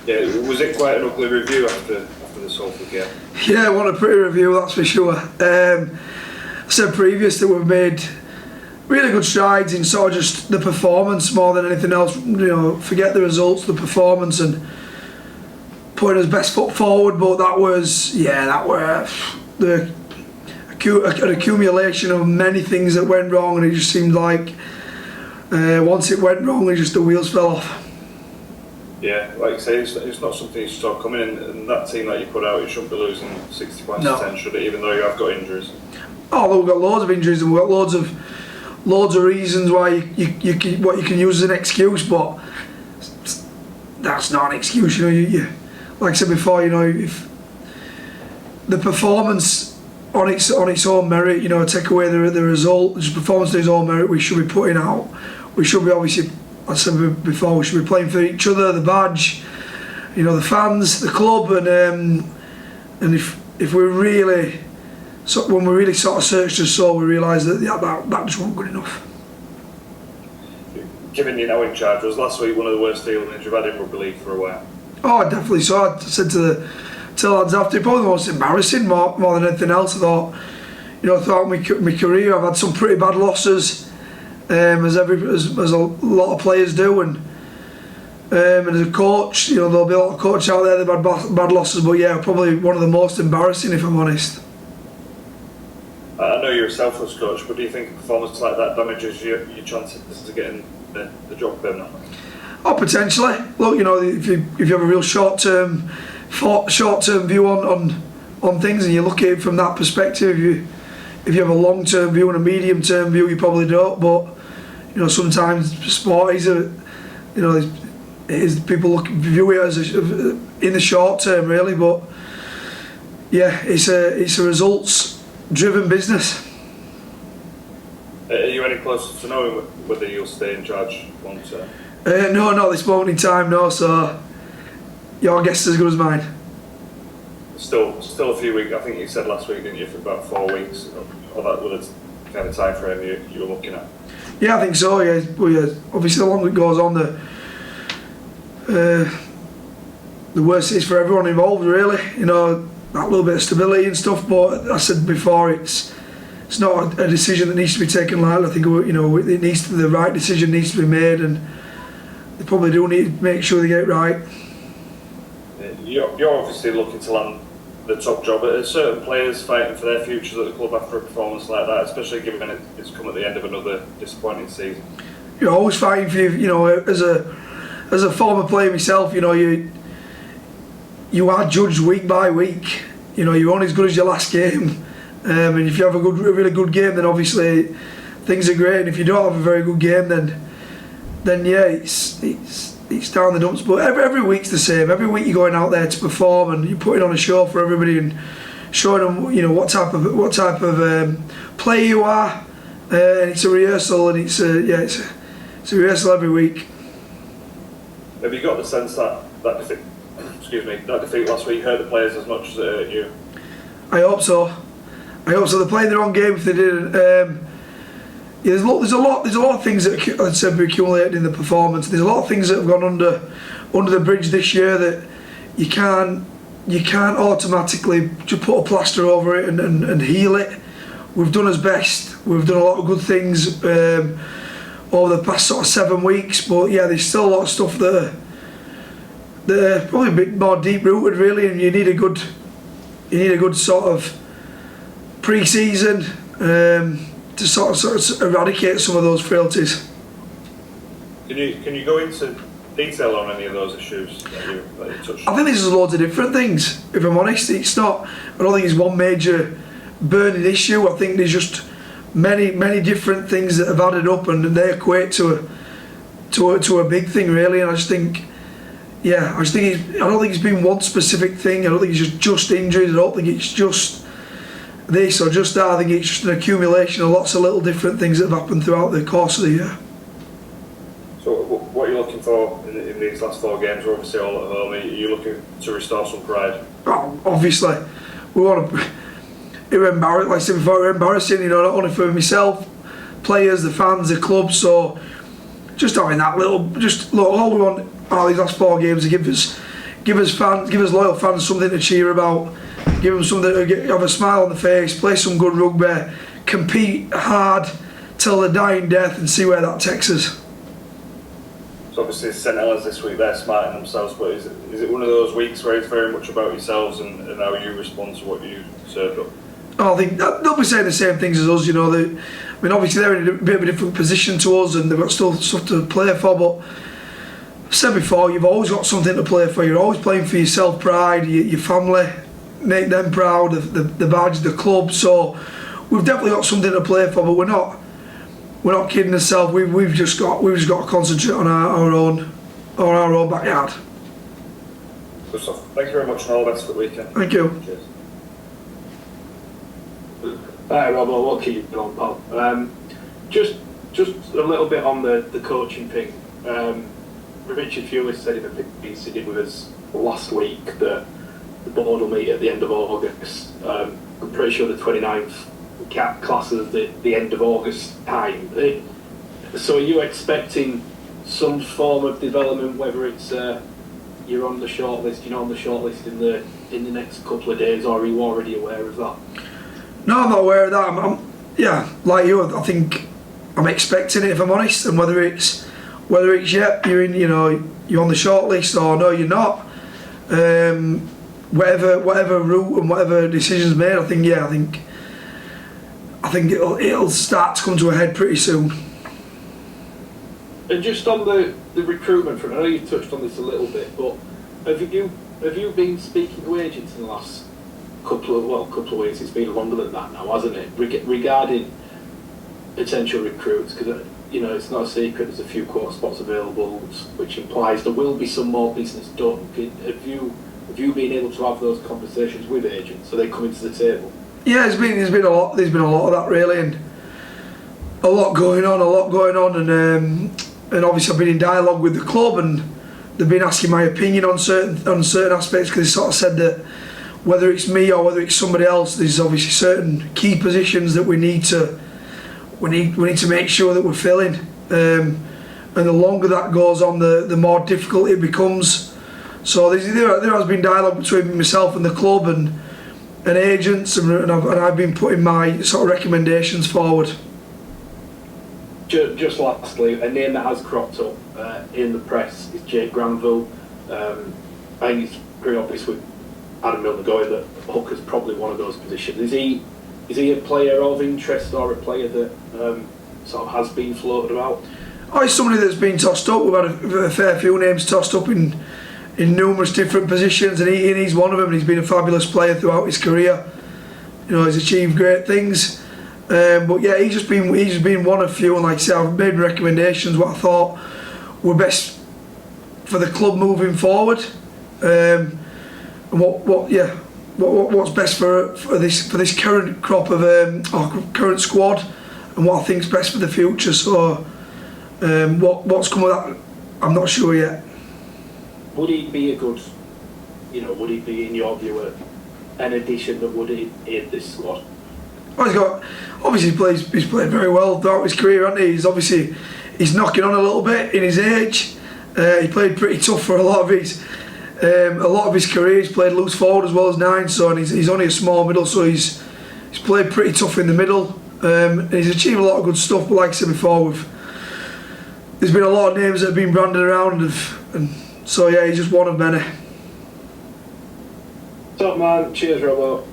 Yeah, was it quite an ugly review after the Salford game? Yeah, what a pretty review, that's for sure. I said previous that we've made really good strides in sort of just the performance more than anything else. Forget the results, the performance, and putting his best foot forward. But that was an accumulation of many things that went wrong, and it just seemed like once it went wrong, the wheels fell off. Yeah, like you say, it's not something you saw coming in, and that team that you put out, you shouldn't be losing 60 points to 10, should it, even though you have got injuries? Oh, we've got loads of injuries, and we've got loads of reasons why you can use as an excuse, but that's not an excuse. You like I said before, if the performance on its own merit, take away the result, just performance on its own merit, we should be putting out. We should be obviously, I said before, we should be playing for each other, the badge, the fans, the club, and if we really, when we really sort of searched the soul, we realised that that just wasn't good enough. Given you're now in charge, was last week one of the worst feelings you've had in rugby league for a while? Oh, definitely so. I said to the lads after, probably the most embarrassing more than anything else. I thought, throughout my career, I've had some pretty bad losses, as a lot of players do, and as a coach, there'll be a lot of coaches out there that have had bad losses, but yeah, probably one of the most embarrassing, if I'm honest. I know you're a selfless coach, but do you think a performance like that damages your chances of getting the job permanently? Oh, potentially. Look, if you have a real short-term view on things, and you look at it from that perspective, if you have a long-term view and a medium-term view, you probably don't. But sometimes sport people view it as in the short term, really. But yeah, it's a results-driven business. Are you any closer to knowing whether you'll stay in charge long term? No, not at this moment in time, no. So your guess is as good as mine. Still a few weeks. I think you said last week, didn't you, for about 4 weeks? Or that was the kind of time frame you were looking at. Yeah, I think so. Yeah, obviously the longer it goes on, the worse it is for everyone involved. Really, that little bit of stability and stuff. But I said before, it's not a decision that needs to be taken lightly. I think the right decision needs to be made, and they probably do need to make sure they get it right. You're obviously looking to land the top job. Are certain players fighting for their futures at the club after a performance like that, especially given it's come at the end of another disappointing season? You're always fighting for as a former player myself, you are judged week by week. You're only as good as your last game, and if you have a really good game, then obviously things are great. And if you don't have a very good game, then yeah, it's down the dumps. But every week's the same. Every week you're going out there to perform, and you're putting on a show for everybody and showing them what type of player you are. And it's a rehearsal, and it's a rehearsal every week. Have you got the sense that defeat last week hurt the players as much as it hurt you? I hope so. They're playing their own game if they didn't. There's a lot of things that have accumulated in the performance. There's a lot of things that have gone under the bridge this year that you can't automatically just put a plaster over it and heal it. We've done as best. We've done a lot of good things over the past sort of 7 weeks, but yeah, there's still a lot of stuff that are probably a bit more deep rooted, really, and you need a good sort of pre-season to sort of eradicate some of those frailties. Can you go into detail on any of those issues that you touched on? I think there's loads of different things, if I'm honest. I don't think it's one major burning issue. I think there's just many different things that have added up, and they equate to a big thing, really. And I don't think it's been one specific thing. I don't think it's just injuries. I don't think it's just this or just that. I think it's just an accumulation of lots of little different things that have happened throughout the course of the year. So what are you looking for in these last 4 games? We're obviously all at home. Are you looking to restore some pride? Oh, obviously, we want to. It was embarrassing. Like I said before, it was embarrassing. Not only for myself, players, the fans, the club. So just having that little, all we want are these last 4 games to give us give us loyal fans something to cheer about, give them something to have a smile on the face, play some good rugby, compete hard till the dying death, and see where that takes us. So obviously St Helens this week, they're smarting themselves, but is it one of those weeks where it's very much about yourselves and how you respond to what you served up? I think they'll be saying the same things as us, you know. I mean, obviously they're in a bit of a different position to us, and they've got still stuff to play for. But I've said before, you've always got something to play for. You're always playing for your self-pride, your family, make them proud, the badge, the club. So we've definitely got something to play for, but we're not kidding ourselves. We've just got to concentrate on our own backyard. Good stuff. Thank you very much, and all the best for the weekend. Thank you. Cheers. Hi Rob, we'll keep you on, pal. Just a little bit on the coaching thing. Richard Fewley said in a piece he did with us last week that the board will meet at the end of August. I'm pretty sure the 29th classes the end of August time. So are you expecting some form of development, whether it's you're on the shortlist, in the next couple of days, or are you already aware of that? No, I'm not aware of that. Yeah, like you, I think I'm expecting it, if I'm honest. And whether it's you're in, you're on the shortlist, or no, you're not. Whatever route and whatever decisions made, I think it'll start to come to a head pretty soon. And just on the recruitment front, I know you've touched on this a little bit, but have you been speaking to agents in the last couple of weeks? It's been longer than that now, hasn't it? Regarding potential recruits, because it's not a secret there's a few quota spots available, which implies there will be some more business done. Have you been able to have those conversations with agents? Are they coming to the table? Yeah, there's been a lot of that really, and a lot going on, and obviously I've been in dialogue with the club, and they've been asking my opinion on certain aspects, because they sort of said that whether it's me or whether it's somebody else, there's obviously certain key positions that we need to make sure that we're filling, and the longer that goes on, the more difficult it becomes. So there has been dialogue between myself and the club and agents, and I've been putting my sort of recommendations forward. Just lastly, a name that has cropped up in the press is Jake Granville. I think it's pretty obvious with Adam Milner going that hooker's probably one of those positions. Is he a player of interest, or a player that sort of has been floated about? Oh, he's somebody that's been tossed up. We've had a fair few names tossed up in numerous different positions, and he's one of them. And he's been a fabulous player throughout his career. He's achieved great things. But yeah, he's just been one of few, and like I say, I've made recommendations what I thought were best for the club moving forward, and what's best for this current crop of or current squad, and what I think's best for the future. So what's come of that, I'm not sure yet. Would he be a good, would he be, in your view, an addition that would aid this squad? Well, he's played very well throughout his career, hasn't he? He's knocking on a little bit in his age. He played pretty tough for a lot of his career. He's played loose forward as well as nine, so and he's only a small middle, so he's played pretty tough in the middle. And he's achieved a lot of good stuff. But like I said before, there's been a lot of names that have been branded around, and so yeah, he's just one of many. Top man, cheers, Robo.